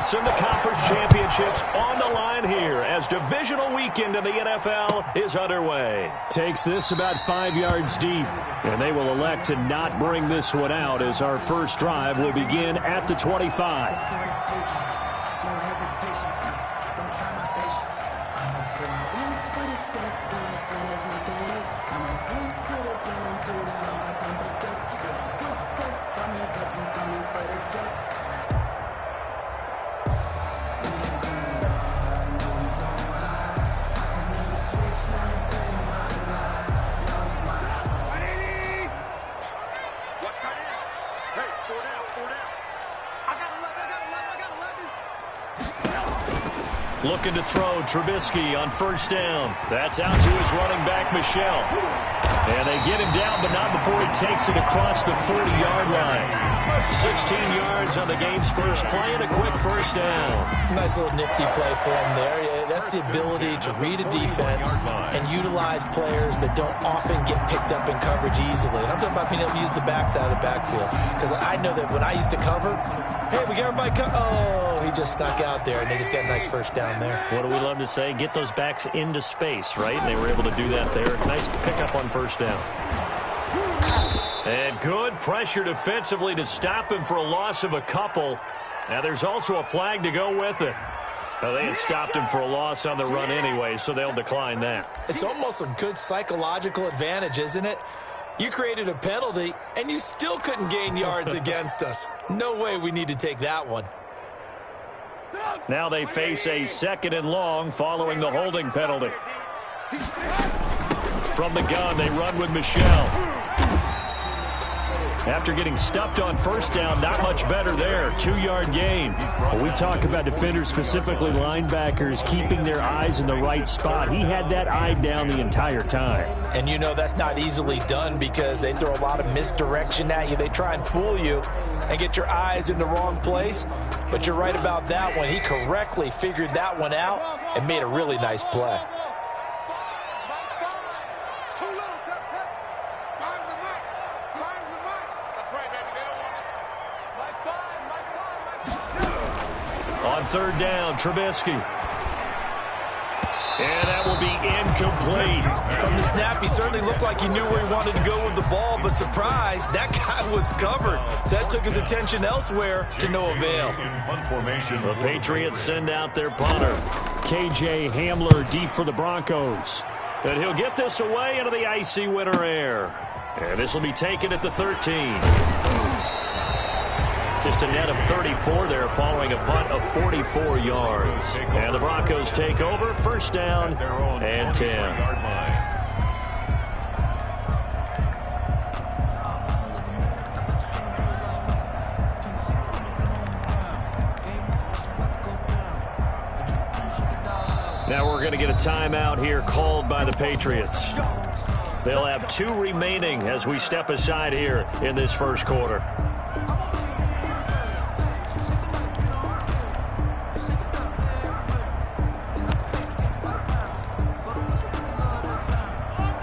Yes, and the conference championships on the line here as divisional weekend in the NFL is underway. Takes this about 5 yards deep, and they will elect to not bring this one out as our first drive will begin at the 25. Looking to throw, Trubisky on first down. That's out to his running back, Michel. And they get him down, but not before he takes it across the 40-yard line. 16 yards on the game's first play and a quick first down. Nice little nifty play for him there. That's the ability to read a defense and utilize players that don't often get picked up in coverage easily. And I'm talking about being able to use the backside of the backfield. Because I know that when I used to cover, hey, we got everybody oh, he just snuck out there, and they just got a nice first down there. What do we love to say? Get those backs into space, right? And they were able to do that there. Nice pickup on first down. And good pressure defensively to stop him for a loss of a couple. Now there's also a flag to go with it. Now, they had stopped him for a loss on the run anyway, so they'll decline that. It's almost a good psychological advantage, isn't it? You created a penalty, and you still couldn't gain yards against us. No way we need to take that one. Now they face a 2nd and long following the holding penalty. From the gun, they run with Michel. After getting stuffed on first down, not much better there. 2-yard gain. Well, we talk about defenders, specifically linebackers, keeping their eyes in the right spot. He had that eye down the entire time. And you know that's not easily done because they throw a lot of misdirection at you. They try and fool you and get your eyes in the wrong place. But you're right about that one. He correctly figured that one out and made a really nice play. On third down, Trubisky. And that will be incomplete. From the snap, he certainly looked like he knew where he wanted to go with the ball, but surprise, that guy was covered. So that took his attention elsewhere to no avail. The Patriots send out their punter. KJ Hamler deep for the Broncos. And he'll get this away into the icy winter air. And this will be taken at the 13. Just a net of 34 there following a punt of 44 yards. And the Broncos take over, first down and 10. Now we're going to get a timeout here called by the Patriots. They'll have 2 remaining as we step aside here in this first quarter.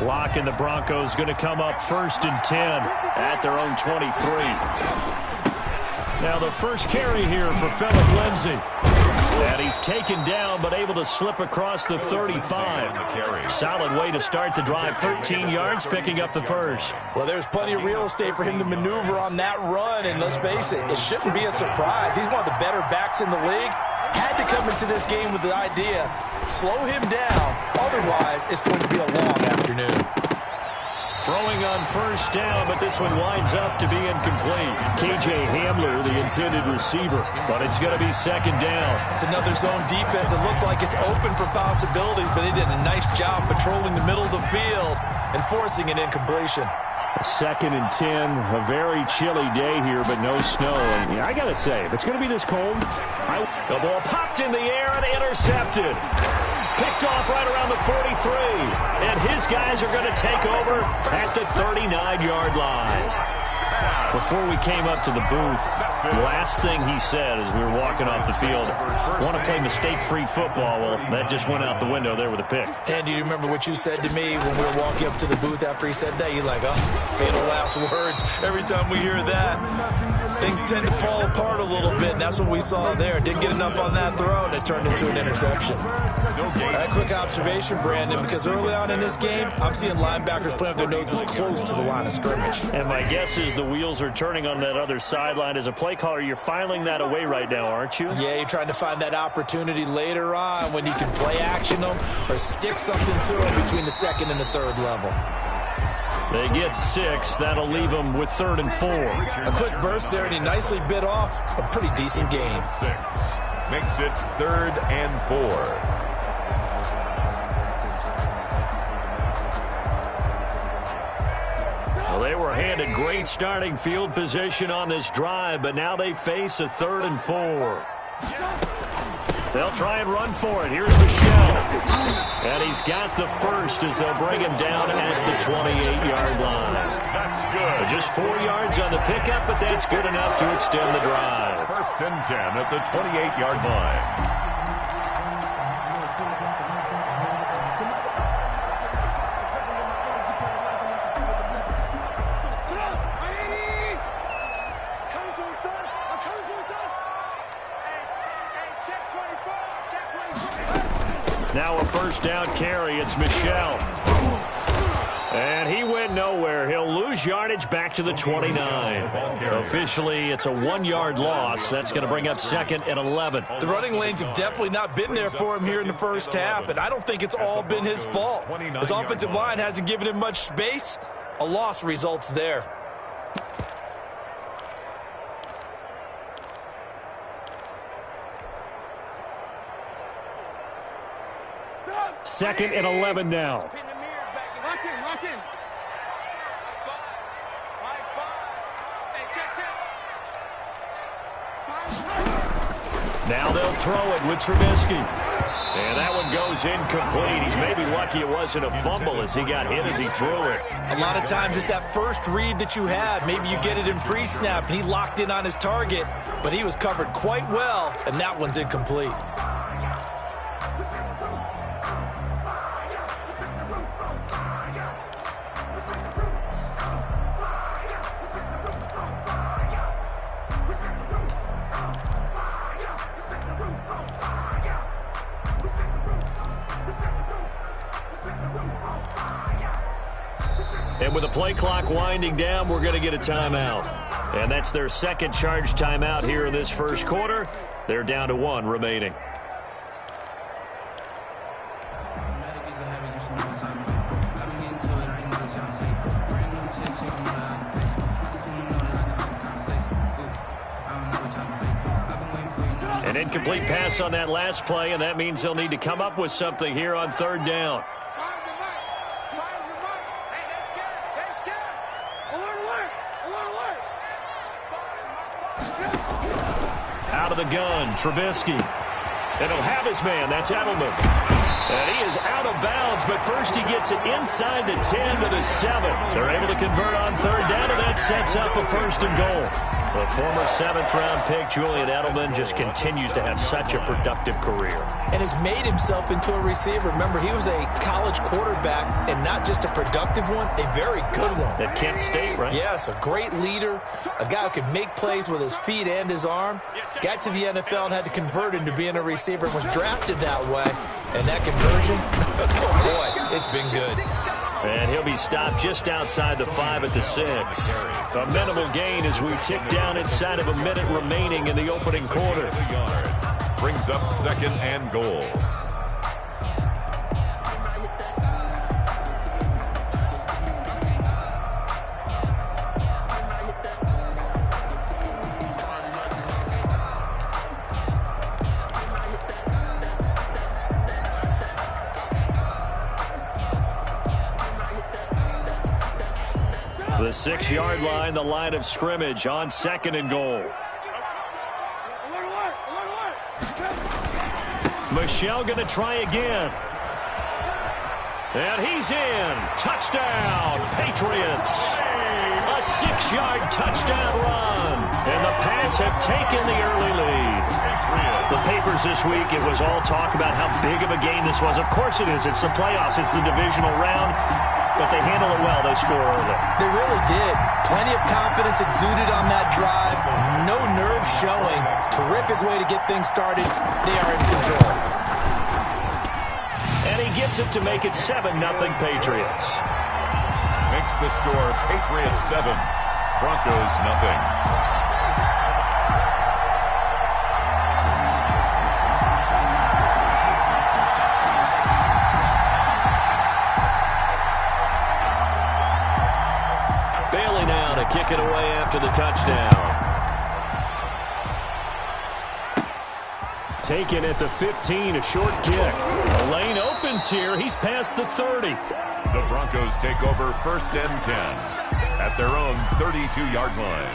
Lock and the Broncos going to come up first and 10 at their own 23. Now the first carry here for Phillip Lindsay. And he's taken down but able to slip across the 35. Solid way to start the drive. 13 yards, picking up the first. Well, there's plenty of real estate for him to maneuver on that run. And let's face it, it shouldn't be a surprise. He's one of the better backs in the league. Had to come into this game with the idea, slow him down. Otherwise, it's going to be a long afternoon. Throwing on first down, but this one winds up to be incomplete. KJ Hamler, the intended receiver, but it's going to be second down. It's another zone defense. It looks like it's open for possibilities, but they did a nice job patrolling the middle of the field and forcing an incompletion. Second and 10, a very chilly day here, but no snow. And I got to say, if it's going to be this cold, the ball popped in the air and intercepted. Picked off right around the 43. And his guys are going to take over at the 39-yard line. Before we came up to the booth, the last thing he said as we were walking off the field, want to play mistake-free football. Well, that just went out the window there with a pick. And do you remember what you said to me when we were walking up to the booth after he said that? You're like, oh, fatal last words every time we hear that. things tend to fall apart a little bit, and that's what we saw there. Didn't get enough on that throw, and it turned into an interception. A quick observation, Brandon, because early on in this game, I'm seeing linebackers playing with their noses close to the line of scrimmage. And my guess is the wheels are turning on that other sideline. As a play caller, you're filing that away right now, aren't you? Yeah, you're trying to find that opportunity later on when you can play action them or stick something to them between the second and the third level. They get 6. That'll leave them with 3rd and 4. A quick burst there, and he nicely bit off a pretty decent game. 6 makes it 3rd and 4. Well, they were handed great starting field position on this drive, but now they face a 3rd and 4. They'll try and run for it. Here's Michel. And he's got the first as they'll bring him down at the 28-yard line. That's good. Just 4 yards on the pickup, but that's good enough to extend the drive. 1st and 10 at the 28-yard line. Now a 1st down carry. It's Michel. And he went nowhere. He'll lose yardage back to the 29. Officially, it's a 1-yard loss. That's going to bring up 2nd and 11. The running lanes have definitely not been there for him here in the first half, and I don't think it's all been his fault. His offensive line hasn't given him much space. A loss results there. 2nd and 11 now. Lock in. Now they'll throw it with Trubisky. And that one goes incomplete. He's maybe lucky it wasn't a fumble as he got hit as he threw it. A lot of times it's that first read that you have. Maybe you get it in pre-snap, and he locked in on his target, but he was covered quite well, and that one's incomplete. And with the play clock winding down, we're going to get a timeout. And that's their 2nd charge timeout here in this first quarter. They're down to 1 remaining. An incomplete pass on that last play, and that means they'll need to come up with something here on 3rd down. Out of the gun, Trubisky. And he'll have his man. That's Edelman. And he is out of bounds, but first he gets it inside the 10 to the 7. They're able to convert on 3rd down, and that sets up a 1st and goal. The former 7th-round pick, Julian Edelman, just continues to have such a productive career. And has made himself into a receiver. Remember, he was a college quarterback, and not just a productive one, a very good one. At Kent State, right? Yes, a great leader, a guy who could make plays with his feet and his arm. Got to the NFL and had to convert into being a receiver and was drafted that way. And that conversion, oh boy, it's been good. And he'll be stopped just outside the 5 at the 6. A minimal gain as we tick down inside of a minute remaining in the opening quarter. Brings up 2nd and goal. The 6-yard line, the line of scrimmage on 2nd and goal. Michel going to try again. And he's in. Touchdown, Patriots. A 6-yard touchdown run. And the Pats have taken the early lead. The papers this week, it was all talk about how big of a game this was. Of course it is. It's the playoffs. It's the divisional round. But they handle it well. They score early. They really did. Plenty of confidence exuded on that drive. no nerves showing. Terrific way to get things started. They are in control. And he gets it to make it 7-0 Patriots. Makes the score Patriots 7, Broncos nothing. Bailey now to kick it away after the touchdown. Taken at the 15, a short kick. The lane opens here. He's past the 30. The Broncos take over 1st and 10 at their own 32-yard line.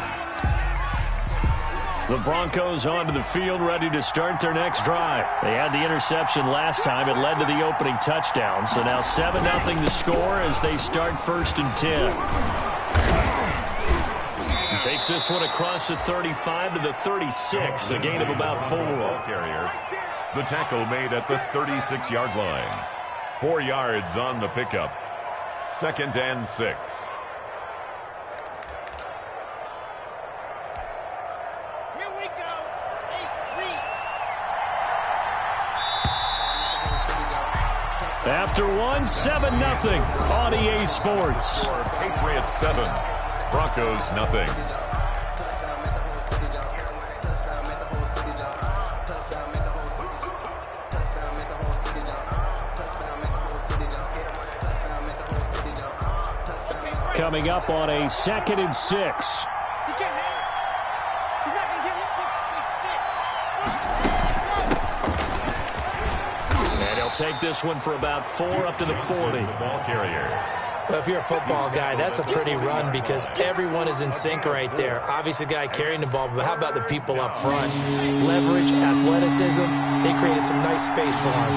The Broncos onto the field, ready to start their next drive. They had the interception last time. It led to the opening touchdown. So now 7-0 the score as they start 1st and 10. Takes this one across the 35 to the 36, a gain of about 4. Carrier. The tackle made at the 36-yard line. 4 yards on the pickup. 2nd and 6. Here we go. 8-3. After one, 7-0 on EA Sports. Patriots 7, Broncos nothing. Coming up on a 2nd and 6. He can't hit. He's not going to give me 66. And he'll take this one for about 4 up to the 40. The ball carrier. Well, if you're a football guy, that's a pretty run because everyone is in sync right there. Obviously, the guy carrying the ball, but how about the people up front? Leverage, athleticism, they created some nice space for him.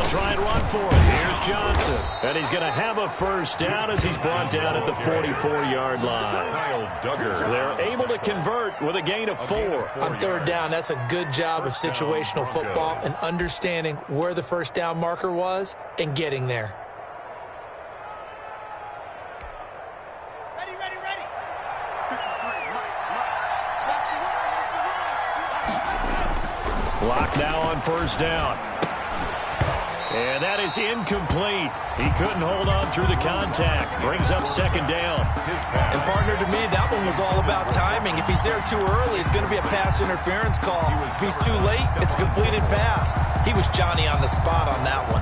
Try and run for it. Here's Johnson. And he's going to have a 1st down as he's brought down at the 44-yard line. Kyle Duggar. They're able to convert with a gain of 4. On 3rd down, that's a good job of situational football and understanding where the 1st down marker was and getting there. Ready, ready, ready. Block now on 1st down. And that is incomplete. He couldn't hold on through the contact. Brings up 2nd down. And partner, to me, that one was all about timing. If he's there too early, it's going to be a pass interference call. If he's too late, it's a completed pass. He was Johnny on the spot on that one.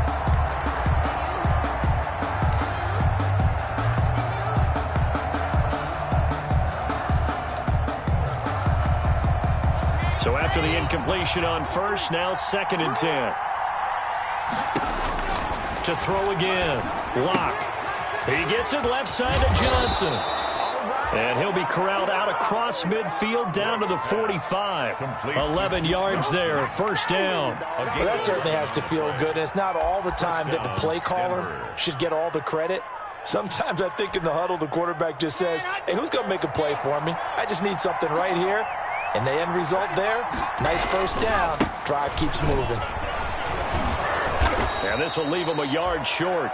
So after the incompletion on 1st, now 2nd and 10. To throw again. Lock. He gets it left side to Johnson. And he'll be corralled out across midfield down to the 45. 11 yards there. 1st down. Well, that certainly has to feel good. And it's not all the time that the play caller should get all the credit. Sometimes I think in the huddle, the quarterback just says, hey, who's going to make a play for me? I just need something right here. And the end result there, nice 1st down. Drive keeps moving. And this will leave him a yard short.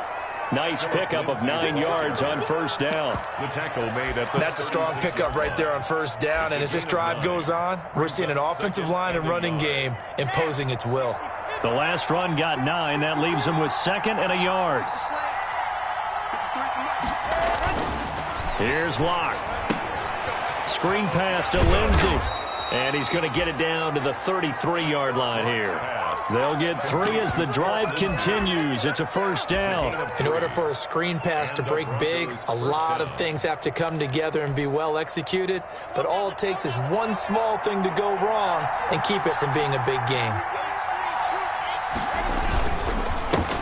Nice pickup of 9 yards on 1st down. The tackle made at the That's a strong pickup right there on 1st down. And as this drive goes on, we're seeing an offensive line and running game imposing its will. The last run got 9. That leaves him with 2nd and a yard. Here's Locke. Screen pass to Lindsey. And he's going to get it down to the 33-yard line here. They'll get 3 as the drive continues. It's a 1st down. In order for a screen pass to break big, a lot of things have to come together and be well executed. But all it takes is one small thing to go wrong and keep it from being a big game.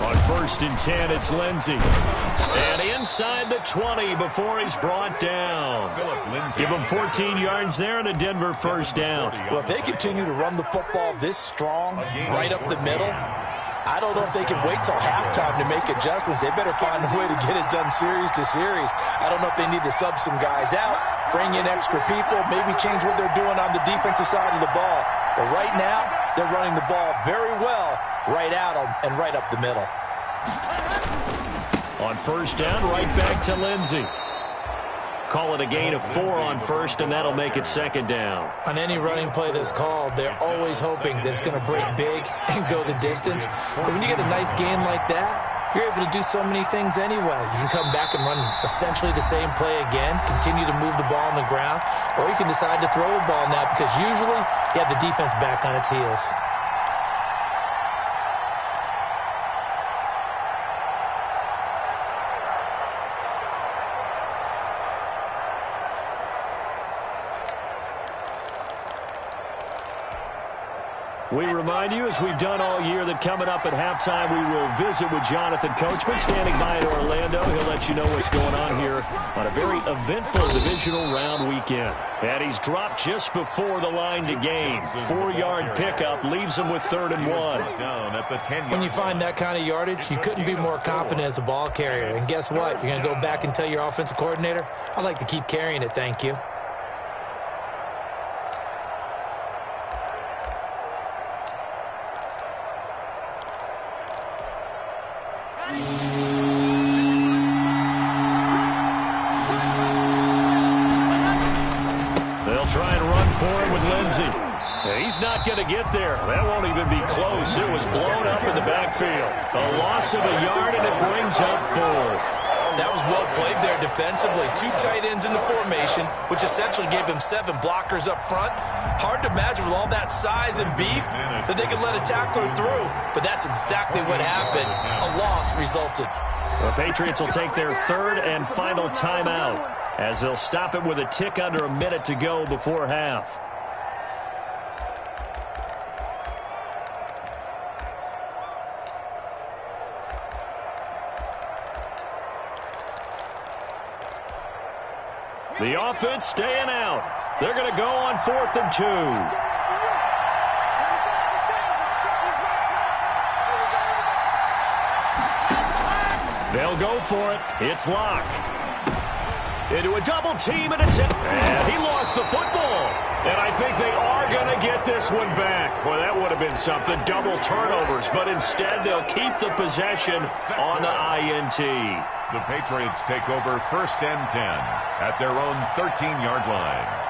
On 1st and 10, it's Lindsey. And inside the 20 before he's brought down. Give him 14 yards there and a Denver 1st down. Well, if they continue to run the football this strong, right up the middle, I don't know if they can wait till halftime to make adjustments. They better find a way to get it done series to series. I don't know if they need to sub some guys out, bring in extra people, maybe change what they're doing on the defensive side of the ball. But right now, they're running the ball very well right at them and right up the middle. On first down, right back to Lindsey. Call it a gain of 4 on first, and that'll make it second down. On any running play that's called, they're always hoping that it's going to break big and go the distance. But when you get a nice gain like that, you're able to do so many things anyway. You can come back and run essentially the same play again, continue to move the ball on the ground, or you can decide to throw the ball now because usually you have the defense back on its heels. We remind you, as we've done all year, that coming up at halftime, we will visit with Jonathan Coachman, standing by in Orlando. He'll let you know what's going on here on a very eventful divisional round weekend. And he's dropped just before the line to gain. 4-yard pickup leaves him with 3rd and 1. When you find that kind of yardage, you couldn't be more confident as a ball carrier. And guess what? You're going to go back and tell your offensive coordinator, I'd like to keep carrying it, thank you. Try and run for it with Lindsey. He's not going to get there. That won't even be close. It was blown up in the backfield. A loss of a yard, and it brings up 4th. That was well played there defensively. 2 tight ends in the formation, which essentially gave them 7 blockers up front. Hard to imagine with all that size and beef that they could let a tackler through. But that's exactly what happened. A loss resulted. The Patriots will take their 3rd and final timeout, as they'll stop it with a tick under a minute to go before half. The offense staying out. They're going to go on 4th and 2. They'll go for it. It's Locke. Into a double team, and it's in. And he lost the football. And I think they are going to get this one back. Boy, that would have been something. Double turnovers. But instead, they'll keep the possession on the INT. The Patriots take over 1st and 10 at their own 13-yard line.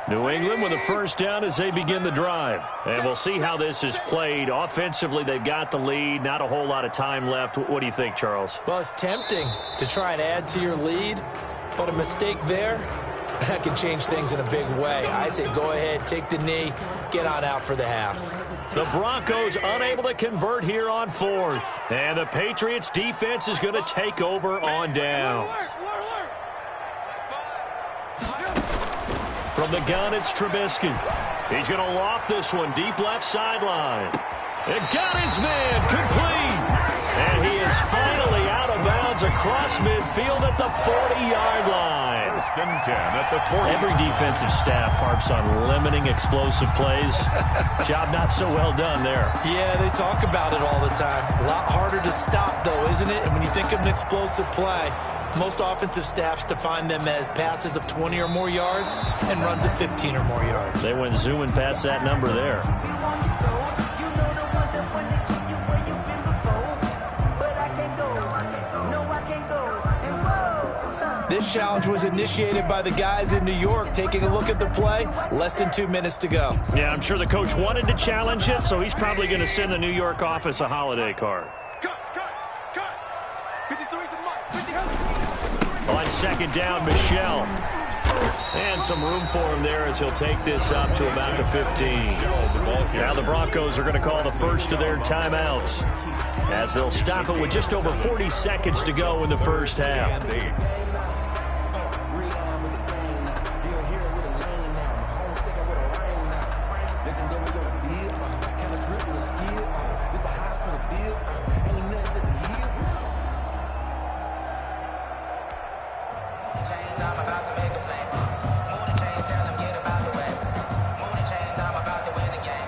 New England with a first down as they begin the drive. And we'll see how this is played. Offensively, they've got the lead. Not a whole lot of time left. What do you think, Charles? Well, it's tempting to try and add to your lead, but a mistake there, that can change things in a big way. I say go ahead, take the knee, get on out for the half. The Broncos unable to convert here on 4th. And the Patriots defense is going to take over on downs. From the gun, it's Trubisky. He's going to loft this one deep left sideline. And got his man complete. And he is finally out of bounds across midfield at the 40-yard line. 1st and 10 at the 40. Every defensive staff harps on limiting explosive plays. Job not so well done there. Yeah, they talk about it all the time. A lot harder to stop, though, isn't it? And when you think of an explosive play, most offensive staffs define them as passes of 20 or more yards and runs of 15 or more yards. They went zooming past that number there. This challenge was initiated by the guys in New York. Taking a look at the play, less than 2 minutes to go. Yeah, I'm sure the coach wanted to challenge it, so he's probably going to send the New York office a holiday card. On 2nd down, Michelle. And some room for him there as he'll take this up to about the 15. Now the Broncos are going to call the first of their timeouts, as they'll stop it with just over 40 seconds to go in the first half. Move the chain, tell him get about the way. Move the chain, I'm about to win the game.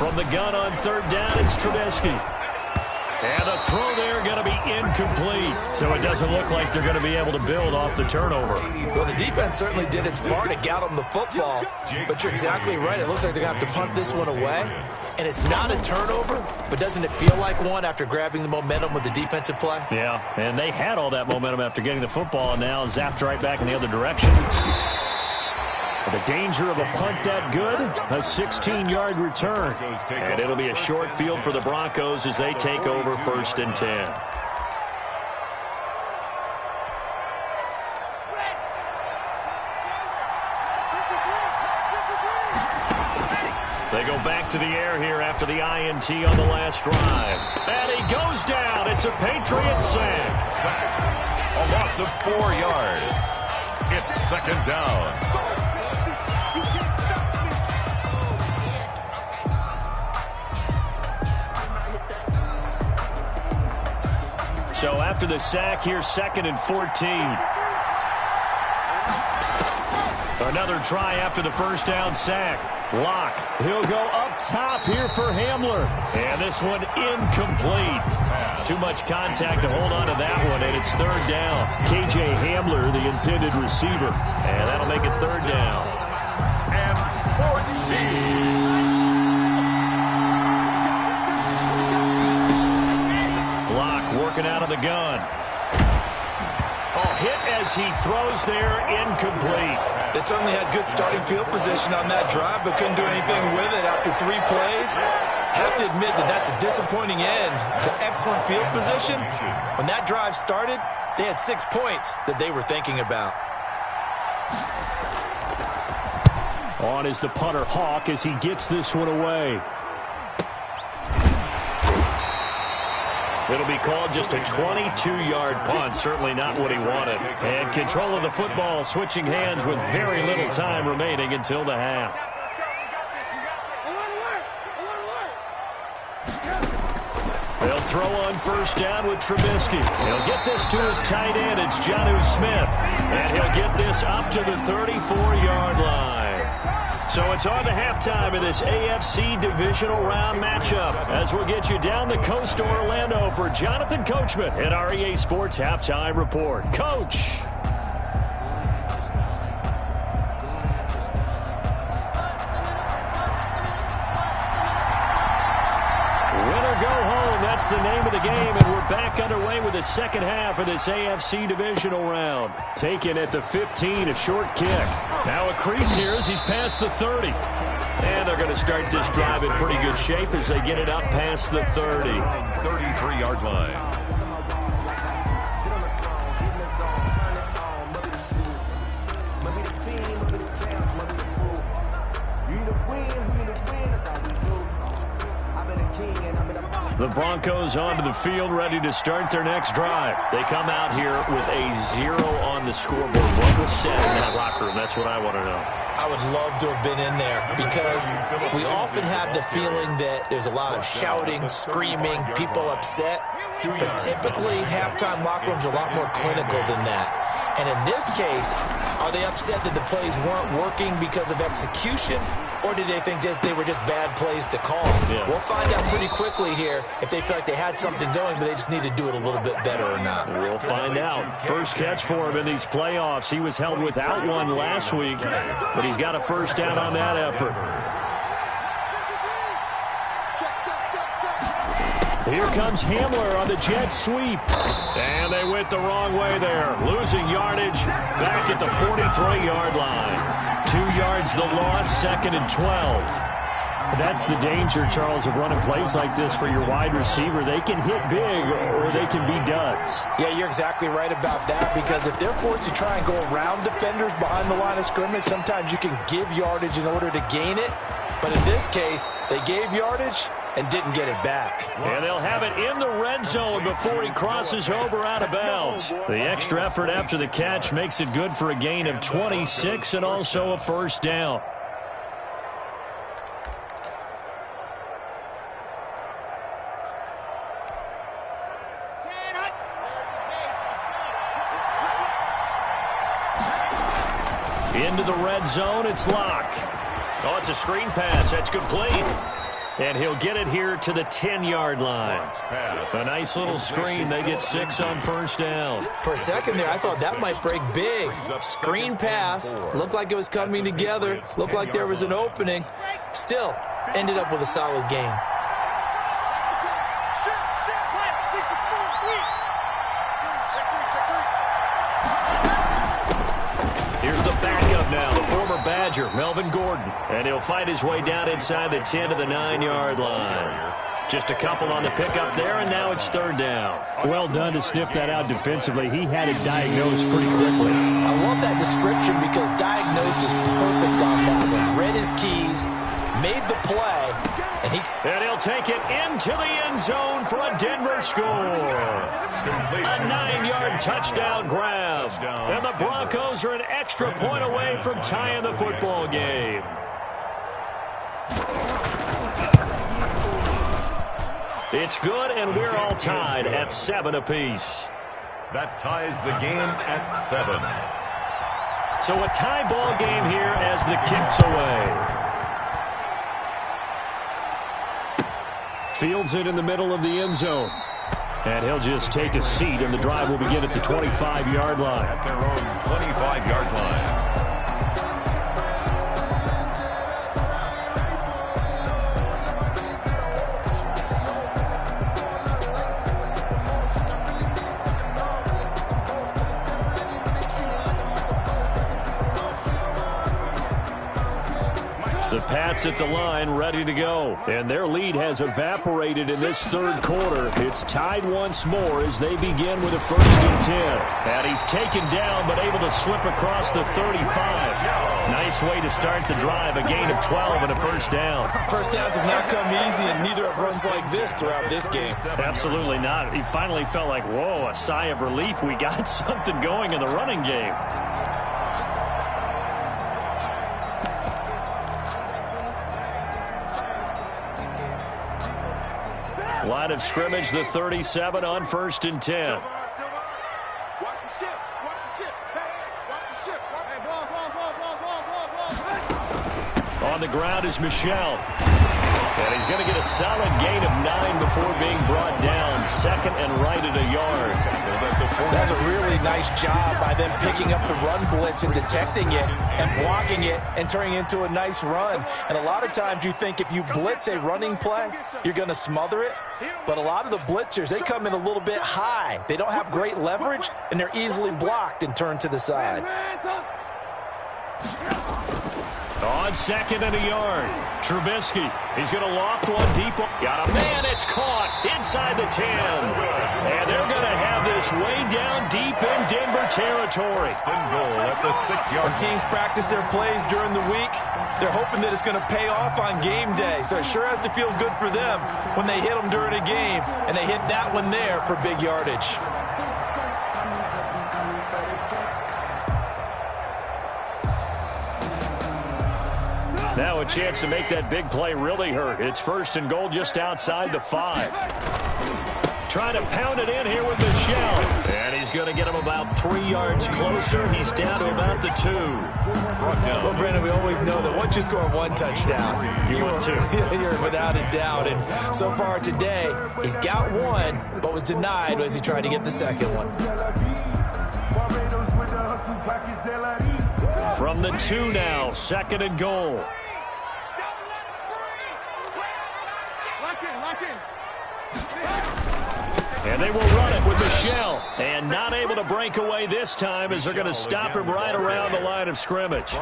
From the gun on third down, it's Trubisky. And the throw there going to be incomplete. So it doesn't look like they're going to be able to build off the turnover. Well, the defense certainly did its part to get them the football. But you're exactly right. It looks like they're going to have to punt this one away. And it's not a turnover, but doesn't it feel like one after grabbing the momentum with the defensive play? Yeah, and they had all that momentum after getting the football, and now zapped right back in the other direction. The danger of a punt that good, a 16-yard return. And it'll be a short field for the Broncos as they take over 1st and 10. They go back to the air here after the INT on the last drive. And he goes down. It's a Patriot sack. A loss of 4 yards. It's 2nd down. So after the sack, here's 2nd and 14. Another try after the first down sack. Locke, he'll go up top here for Hamler. And this one incomplete. Too much contact to hold on to that one, and it's 3rd down. KJ Hamler, the intended receiver. And that'll make it 3rd down. And 14. Working out of the gun. Oh, hit as he throws there, incomplete. They certainly had good starting field position on that drive, but couldn't do anything with it after 3 plays. Have to admit that that's a disappointing end to excellent field position. When that drive started, they had 6 points that they were thinking about. On is the punter Hawk as he gets this one away. It'll be called just a 22-yard punt. Certainly not what he wanted. And control of the football switching hands with very little time remaining until the half. They'll throw on first down with Trubisky. He'll get this to his tight end. It's Jonnu Smith. And he'll get this up to the 34-yard line. So it's on to halftime of this AFC divisional round matchup as we'll get you down the coast to Orlando for Jonathan Coachman at our EA Sports Halftime Report. Coach. Win or go home, that's the name of the game, and we're back underway with the second half of this AFC divisional round. Taken at the 15, a short kick. Now a crease here as he's past the 30. And they're going to start this drive in pretty good shape as they get it up past the 30. 33-yard line. The Broncos onto the field, ready to start their next drive. They come out here with a 0 on the scoreboard. What was said in that locker room? That's what I want to know. I would love to have been in there because we often have the feeling that there's a lot of shouting, screaming, people upset. But typically, halftime locker rooms are a lot more clinical than that. And in this case, are they upset that the plays weren't working because of execution? Or did they think they were just bad plays to call? Yeah. We'll find out pretty quickly here if they feel like they had something going, but they just need to do it a little bit better or not. We'll find out. First catch for him in these playoffs. He was held without one last week, but he's got a first down on that effort. Here comes Hamler on the jet sweep. And they went the wrong way there. Losing yardage back at the 43-yard line. 2 yards the loss, 2nd and 12. That's the danger, Charles, of running plays like this for your wide receiver. They can hit big or they can be duds. Yeah, you're exactly right about that because if they're forced to try and go around defenders behind the line of scrimmage, sometimes you can give yardage in order to gain it. But in this case, they gave yardage and didn't get it back. And they'll have it in the red zone before he crosses over out of bounds. The extra effort after the catch makes it good for a gain of 26 and also a first down. Into the red zone, it's Locke. Oh, it's a screen pass. That's complete. And he'll get it here to the 10-yard line. A nice little screen. They get 6 on first down. For a second there, I thought that might break big. Screen pass. Looked like it was coming together. Looked like there was an opening. Still, ended up with a solid game. Here's the backup now, the former Badger, Melvin Gordon. And he'll fight his way down inside the 10 to the 9-yard line. Just a couple on the pickup there, and now it's third down. Well done to sniff that out defensively. He had it diagnosed pretty quickly. I love that description because diagnosed is perfect on that one. Read his keys, made the play, and he'll take it into the end zone for a Denver score. A 9-yard touchdown grab. And the Broncos are an extra point away from tying the football game. It's good, and we're all tied at 7 apiece. That ties the game at 7. So a tie ball game here as the kick's away. Fields it in the middle of the end zone. And he'll just take a seat, and the drive will begin at the 25-yard line. At their own 25-yard line. The Pats at the line, ready to go. And their lead has evaporated in this third quarter. It's tied once more as they begin with a 1st and 10. And he's taken down, but able to slip across the 35. Nice way to start the drive. A gain of 12 and a first down. First downs have not come easy, and neither have runs like this throughout this game. Absolutely not. He finally felt like, whoa, a sigh of relief. We got something going in the running game. Line of scrimmage, the 37 on 1st and 10. Watch the ship. Watch the ship. Watch the ship. Hey, ball. On the ground is Michel. And he's going to get a solid gain of 9 before being brought down. 2nd and right at a yard. That's a really nice job by them picking up the run blitz and detecting it and blocking it and turning it into a nice run. And a lot of times you think if you blitz a running play, you're going to smother it. But a lot of the blitzers, they come in a little bit high. They don't have great leverage, and they're easily blocked and turned to the side. On 2nd and a yard, Trubisky. He's going to loft one deep. Got a man. It's caught inside the 10. And they're going to have this way down deep in Denver territory. Goal at the 6-yard line. Teams practice their plays during the week. They're hoping that it's going to pay off on game day. So it sure has to feel good for them when they hit them during a game. And they hit that one there for big yardage. Now a chance to make that big play really hurt. It's 1st and goal just outside the 5. Trying to pound it in here with Michel. And he's going to get him about 3 yards closer. He's down to about the 2. Well, Brandon, we always know that once you score one touchdown, you're without a doubt. And so far today, he's got one, but was denied as he tried to get the second one. From the 2 now, 2nd and goal. And they will run it with Michel. And not able to break away this time as they're going to stop him right around the line of scrimmage.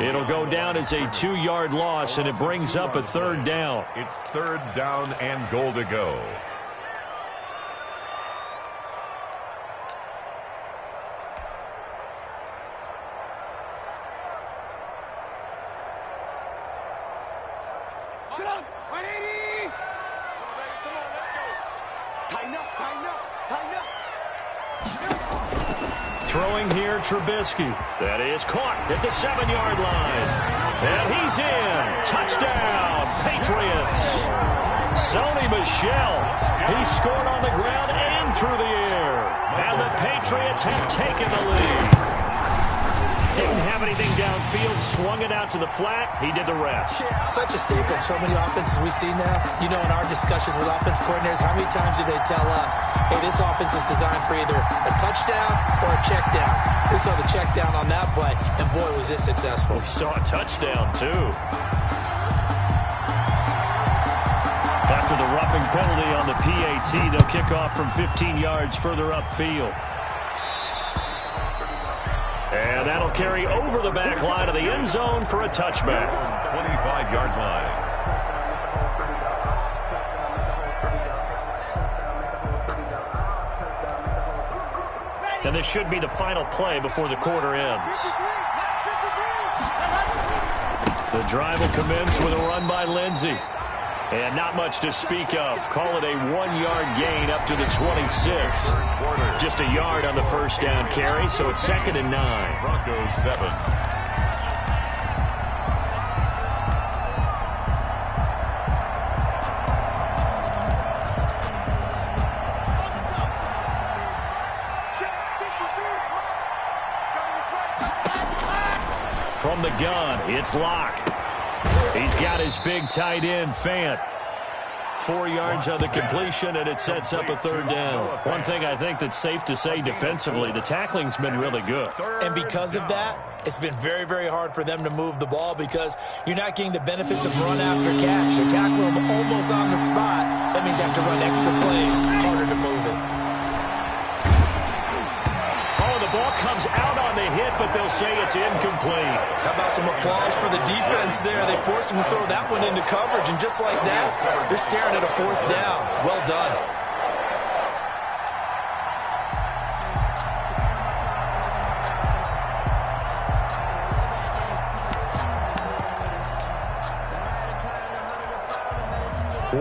It'll go down as a 2-yard loss, and it brings up a 3rd down. It's 3rd down and goal to go. Get up. 180. Come on, let's go. Tighten up, tighten up, tighten up. Throwing here, Trubisky. That is caught at the 7-yard line. And he's in. Touchdown, Patriots. Sony Michel. He scored on the ground and through the air. And the Patriots have taken the lead. Didn't have anything downfield, swung it out to the flat. He did the rest. Such a staple of so many offenses we see now. You know, in our discussions with offense coordinators, how many times do they tell us, hey, this offense is designed for either a touchdown or a check down. We saw the check down on that play, and boy, was it successful. We saw a touchdown, too. After the roughing penalty on the PAT, they'll kick off from 15 yards further upfield. And that'll carry over the back line of the end zone for a touchback. 25-yard line. And this should be the final play before the quarter ends. The drive will commence with a run by Lindsey. And not much to speak of. Call it a 1-yard gain up to the 26. Just a yard on the first down carry, so it's 2nd and 9. Broncos 7. From the gun, it's Locke. He's got his big tight end, Fant. 4 yards on the completion, and it sets up a 3rd down. One thing I think that's safe to say defensively, the tackling's been really good. And because of that, it's been very, very hard for them to move the ball because you're not getting the benefits of run after catch. You're tackling them almost on the spot. That means you have to run extra plays, harder to move it. Ball comes out on the hit, but they'll say it's incomplete. How about some applause for the defense there? They forced him to throw that one into coverage, and just like that, they're staring at a 4th down. Well done.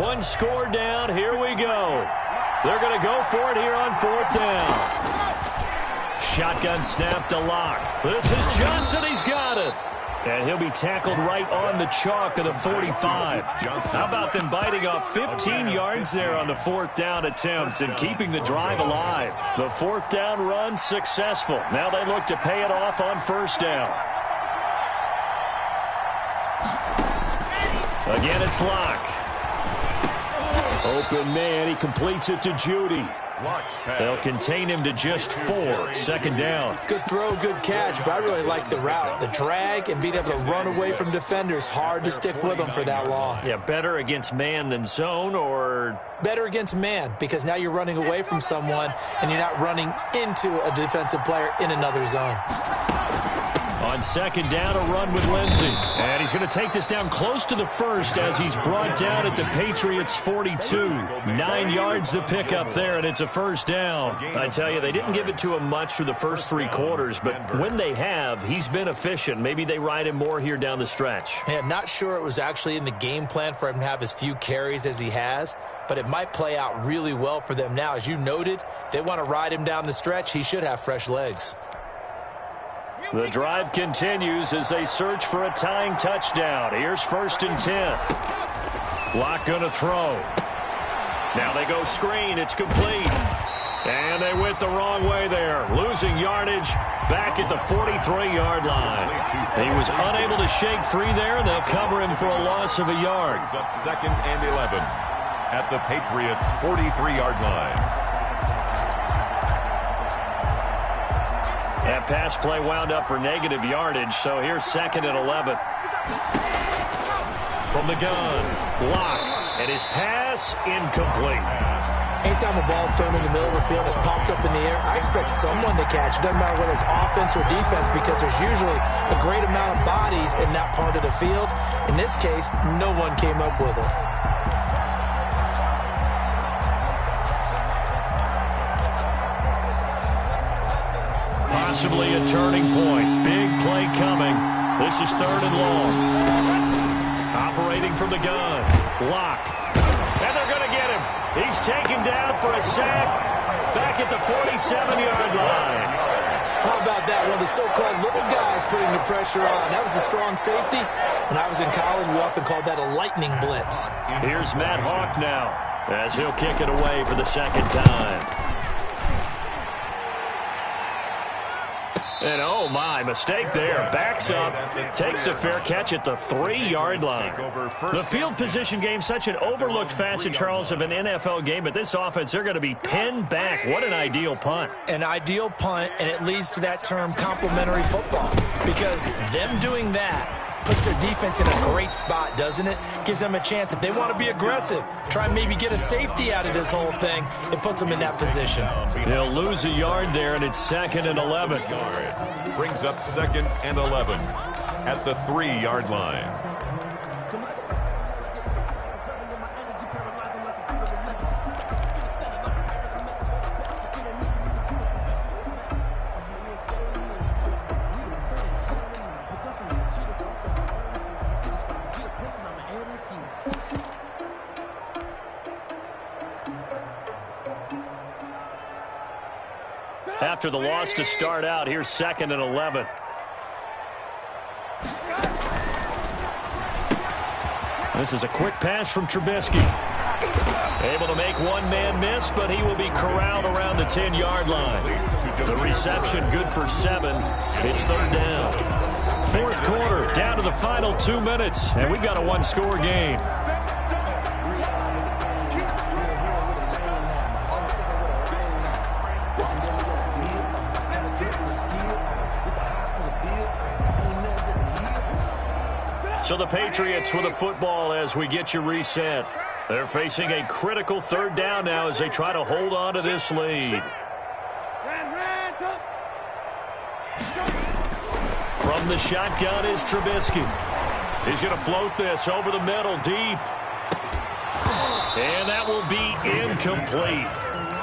One score down. Here we go. They're going to go for it here on 4th down. Shotgun snap to Locke. This is Johnson. He's got it. And he'll be tackled right on the chalk of the 45. How about them biting off 15 yards there on the 4th down attempt and keeping the drive alive? The 4th down run successful. Now they look to pay it off on 1st down. Again, it's Locke. Open man. He completes it to Judy. They'll contain him to just 4. 2nd down. Good throw, good catch, but I really like the route. The drag and being able to run away from defenders, hard to stick with them for that long. Yeah, better against man than zone, or? Better against man, because now you're running away from someone and you're not running into a defensive player in another zone. On 2nd down, a run with Lindsey. And he's going to take this down close to the 1st as he's brought down at the Patriots' 42. 9 yards to pick up there, and it's a 1st down. I tell you, they didn't give it to him much for the first 3 quarters, but when they have, he's been efficient. Maybe they ride him more here down the stretch. Yeah, not sure it was actually in the game plan for him to have as few carries as he has, but it might play out really well for them now. As you noted, if they want to ride him down the stretch, he should have fresh legs. The drive continues as they search for a tying touchdown. Here's 1st and 10. Locke going to throw. Now they go screen. It's complete. And they went the wrong way there. Losing yardage back at the 43-yard line. He was unable to shake free there, and they'll cover him for a loss of a yard. Brings up 2nd and 11 at the Patriots' 43-yard line. That pass play wound up for negative yardage, so here's 2nd and 11. From the gun, Locke, and his pass incomplete. Anytime a ball's thrown in the middle of the field, it's popped up in the air, I expect someone to catch. It doesn't matter whether it's offense or defense, because there's usually a great amount of bodies in that part of the field. In this case, no one came up with it. Possibly a turning point. Big play coming. This is 3rd and long. Operating from the gun. Locke. And they're going to get him. He's taken down for a sack back at the 47-yard line. How about that? One of the so-called little guys putting the pressure on. That was a strong safety. When I was in college, we often called that a lightning blitz. Here's Matt Hawk now as he'll kick it away for the 2nd time. And oh my, mistake there. Backs up, takes a fair catch at the 3-yard line. The field position game, such an overlooked facet, Charles, of an NFL game, but this offense, they're going to be pinned back. What an ideal punt. An ideal punt, and it leads to that term complementary football, because them doing that puts their defense in a great spot, doesn't it? Gives them a chance. If they want to be aggressive, try and maybe get a safety out of this whole thing, it puts them in that position. They'll lose a yard there, and it's 2nd and 11. Brings up 2nd and 11 at the 3-yard line. After the loss to start out, here's 2nd and 11. This is a quick pass from Trubisky. Able to make one man miss, but he will be corralled around the 10-yard line. The reception good for 7. It's 3rd down. 4th quarter, down to the final 2 minutes, and we've got a 1-score game. So the Patriots with a football as we get you reset. They're facing a critical 3rd down now as they try to hold on to this lead. From the shotgun is Trubisky. He's going to float this over the middle deep. And that will be incomplete.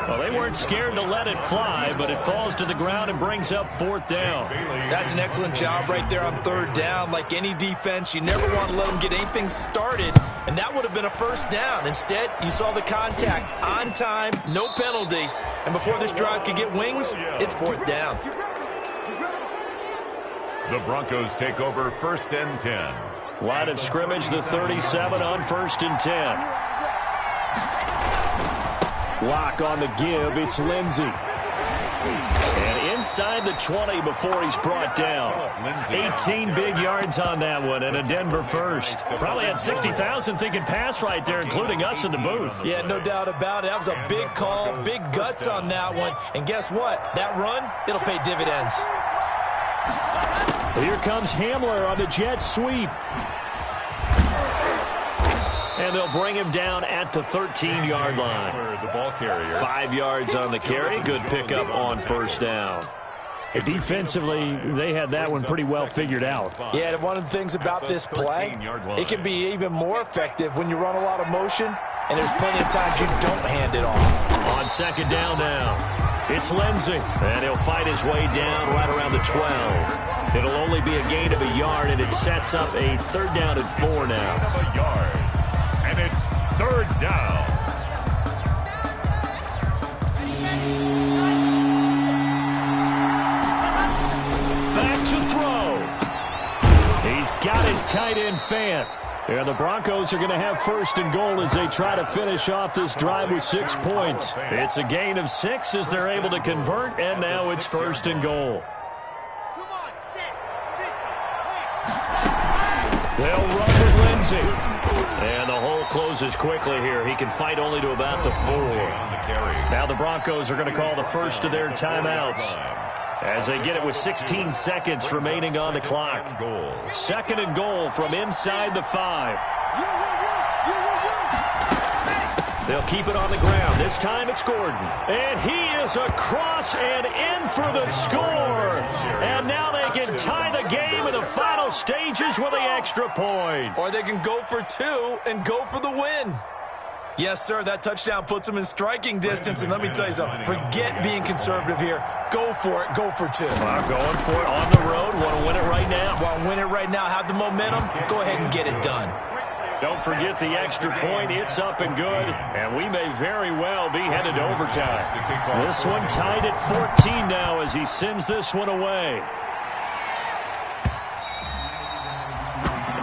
Well, they weren't scared to let it fly, but it falls to the ground and brings up 4th down. That's an excellent job right there on 3rd down. Like any defense, you never want to let them get anything started, and that would have been a 1st down. Instead, you saw the contact on time, no penalty, and before this drive could get wings, it's 4th down. The Broncos take over 1st and 10. Line of scrimmage, the 37 on 1st and 10. Lock on the give, it's Lindsey. And inside the 20 before he's brought down. 18 big yards on that one, and a Denver first. Probably had 60,000 thinking pass right there, including us in the booth. Yeah, no doubt about it. That was a big call, big guts on that one. And guess what? That run, it'll pay dividends. Here comes Hamler on the jet sweep. And they'll bring him down at the 13-yard line. The ball carrier. 5 yards on the carry. Good pickup on 1st down. Defensively, they had that one pretty well figured out. Yeah, and one of the things about this play, it can be even more effective when you run a lot of motion, and there's plenty of times you don't hand it off. On 2nd down now, it's Lindsey. And he'll fight his way down right around the 12. It'll only be a gain of a yard, and it sets up a 3rd down and 4 now. A yard. And it's 3rd down. Back to throw. He's got his tight end Fant. And the Broncos are going to have 1st and goal as they try to finish off this drive with 6 points. It's a gain of 6 as they're able to convert, and now it's 1st and goal. They'll run with Lindsey. And the hole closes quickly here. He can fight only to about the 4. Now the Broncos are going to call the first of their timeouts as they get it with 16 seconds remaining on the clock. 2nd and goal from inside the 5. They'll keep it on the ground. This time it's Gordon. And he is across and in for the score. And now they can tie the game in the final stages with the extra point. Or they can go for 2 and go for the win. Yes, sir, that touchdown puts them in striking distance. And let me tell you something, forget being conservative here. Go for it, go for 2. Going for it on the road. Want to win it right now. Want to win it right now, have the momentum, go ahead and get it done. Don't forget the extra point. It's up and good. And we may very well be headed to overtime. This one tied at 14 now as he sends this one away.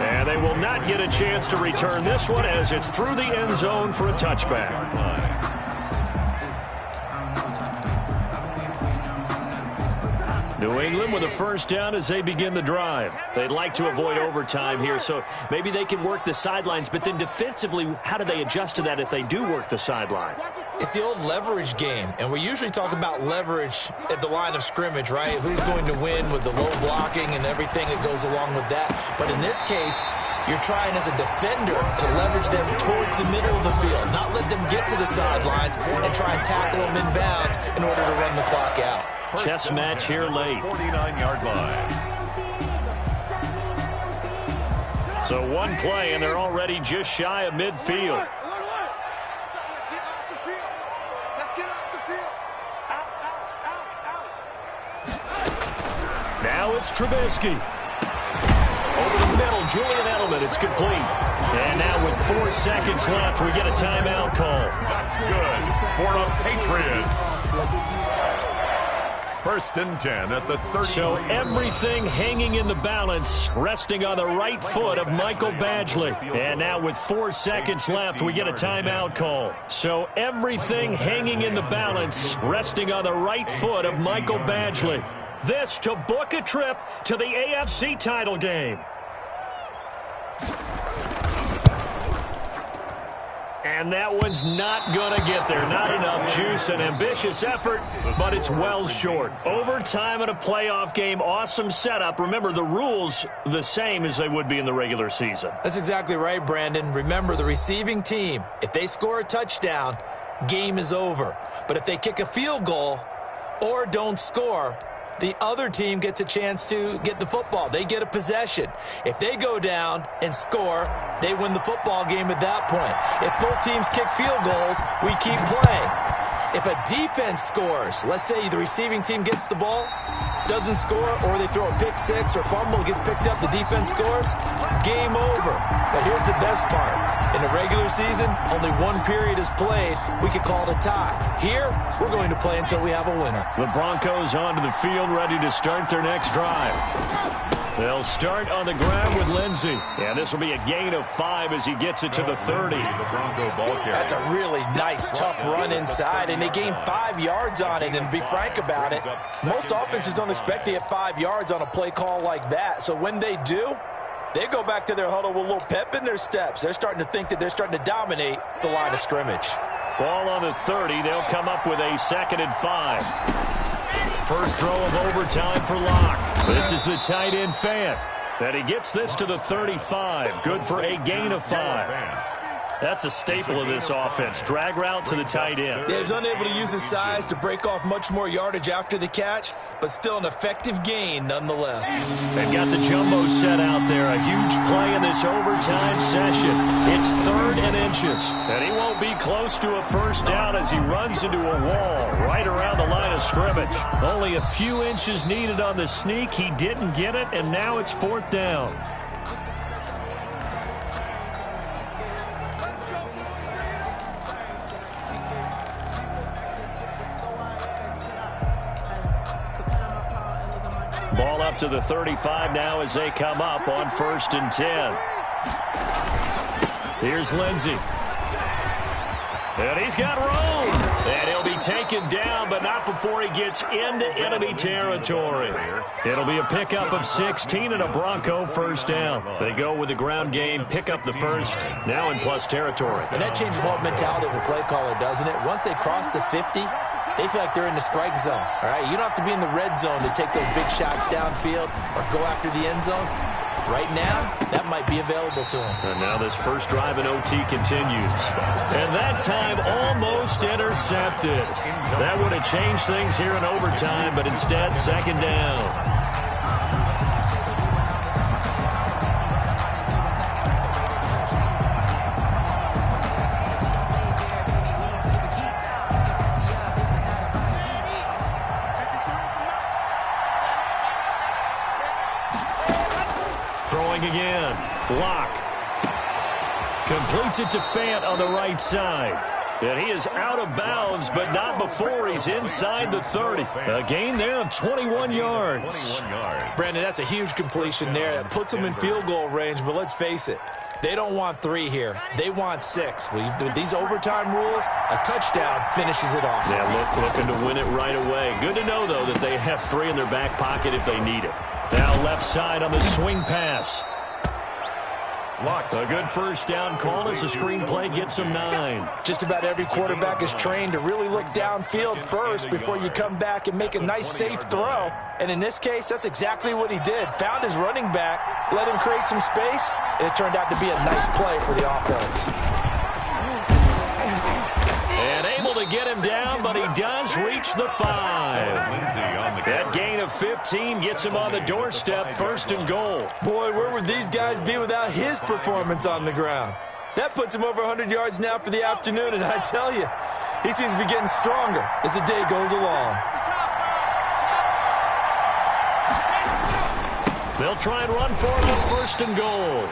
And they will not get a chance to return this one as it's through the end zone for a touchback. New England with a first down as they begin the drive. They'd like to avoid overtime here, so maybe they can work the sidelines, but then defensively, how do they adjust to that if they do work the sideline? It's the old leverage game, and we usually talk about leverage at the line of scrimmage, right? Who's going to win with the low blocking and everything that goes along with that. But in this case, you're trying as a defender to leverage them towards the middle of the field, not let them get to the sidelines and try and tackle them inbounds in order to run the clock out. Chess match here late. 49-yard line. So one play, and they're already just shy of midfield. Now it's Trubisky. Over the middle, Julian Edelman. It's complete. And now with 4 seconds left, we get a timeout call. That's good for the Patriots. First and 10 at the 30. So everything hanging in the balance, resting on the right foot of Michael Badgley. And now with 4 seconds left, we get a timeout call. So everything hanging in the balance, resting on the right foot of Michael Badgley. This to book a trip to the AFC title game. And that one's not going to get there. Not enough juice. An ambitious effort, but it's well short. Overtime in a playoff game, awesome setup. Remember, the rules the same as they would be in the regular season. That's exactly right, Brandon. Remember, the receiving team, if they score a touchdown, game is over. But if they kick a field goal or don't score, the other team gets a chance to get the football. They get a possession. If they go down and score, they win the football game at that point. If both teams kick field goals, we keep playing. If a defense scores, let's say the receiving team gets the ball, doesn't score, or they throw a pick six or fumble, gets picked up, the defense scores, game over. But here's the best part. In the regular season, only one period is played. We could call it a tie. Here, we're going to play until we have a winner. The Broncos onto the field, ready to start their next drive. They'll start on the ground with Lindsey. And this will be a gain of 5 as he gets it to the 30. The Bronco ball carrier. That's a really nice, tough run inside, and they gained 5 yards on it. And to be frank about it, most offenses don't expect to get 5 yards on a play call like that. So when they do, they go back to their huddle with a little pep in their steps. They're starting to think that they're starting to dominate the line of scrimmage. Ball on the 30. They'll come up with a 2nd and 5. First throw of overtime for Locke. This is the tight end Fant. And he gets this to the 35. Good for a gain of 5. That's a staple of this offense. Drag route to the tight end. Yeah, he's unable to use his size to break off much more yardage after the catch, but still an effective gain nonetheless. They've got the jumbo set out there. A huge play in this overtime session. It's 3rd and inches. And he won't be close to a first down as he runs into a wall right around the line of scrimmage. Only a few inches needed on the sneak. He didn't get it, and now it's 4th down. Ball up to the 35 now as they come up on 1st and 10. Here's Lindsey. And he's got room. And he'll be taken down, but not before he gets into enemy territory. It'll be a pickup of 16 and a Bronco first down. They go with the ground game, pick up the first, now in plus territory. And that changes the whole mentality of the play caller, doesn't it? Once they cross the 50, they feel like they're in the strike zone. All right, you don't have to be in the red zone to take those big shots downfield or go after the end zone. Right now, that might be available to him. And now this first drive in OT continues. And that time almost intercepted. That would have changed things here in overtime, but instead, 2nd down. Throwing again. Locke completes it to Fant on the right side. And he is out of bounds, but not before he's inside the 30. A gain there of 21 yards. Brandon, that's a huge completion there. That puts them in field goal range, but let's face it, they don't want 3 here. They want 6. With these overtime rules, a touchdown finishes it off. Yeah, looking to win it right away. Good to know, though, that they have 3 in their back pocket if they need it. Now left side on the swing pass. A good first down call as the screenplay gets him 9. Just about every quarterback is trained to really look downfield first before you come back and make a nice, safe throw. And in this case, that's exactly what he did. Found his running back, let him create some space, and it turned out to be a nice play for the offense. And able to get him down, but he does reach the 5. That gain of 15 gets him on the doorstep, 1st and goal. Boy, where would these guys be without his performance on the ground? That puts him over 100 yards now for the afternoon, and I tell you, he seems to be getting stronger as the day goes along. They'll try and run for it on 1st and goal.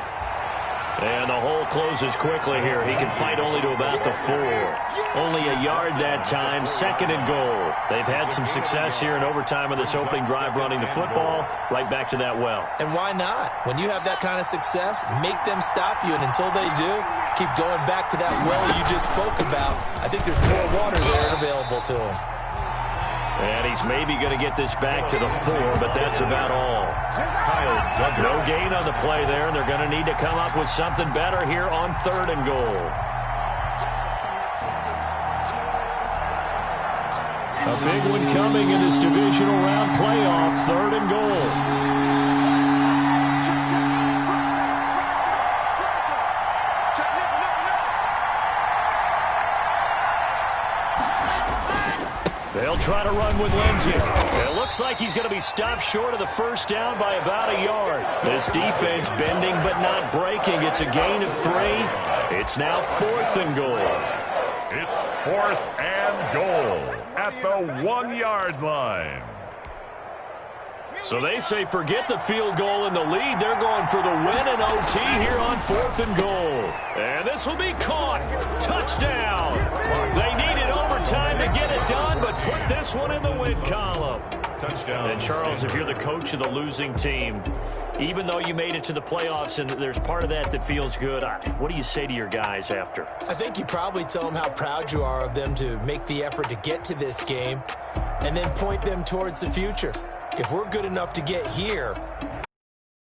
And the hole closes quickly here. He can fight only to about the 4. Only a yard that time, 2nd and goal. They've had some success here in overtime of this opening drive running the football. Right back to that well. And why not? When you have that kind of success, make them stop you. And until they do, keep going back to that well you just spoke about. I think there's more water there available to him. And he's maybe going to get this back to the 4, but that's about all. No gain on the play there, and they're going to need to come up with something better here on 3rd and goal. A big one coming in this divisional round playoff, 3rd and goal. They'll try to run with Lindsay. It looks like he's going to be stopped short of the 1st down by about a yard. This defense bending but not breaking. It's a gain of 3. It's now 4th and goal. It's 4th and goal at the 1-yard line. So they say forget the field goal and the lead. They're going for the win in OT here on 4th and goal. And this will be caught. Touchdown. They needed overtime to get it done, but put this one in the win column. Touchdown. And Charles, if you're the coach of the losing team, even though you made it to the playoffs and there's part of that feels good, what do you say to your guys after? I think you probably tell them how proud you are of them to make the effort to get to this game and then point them towards the future. If we're good enough to get here,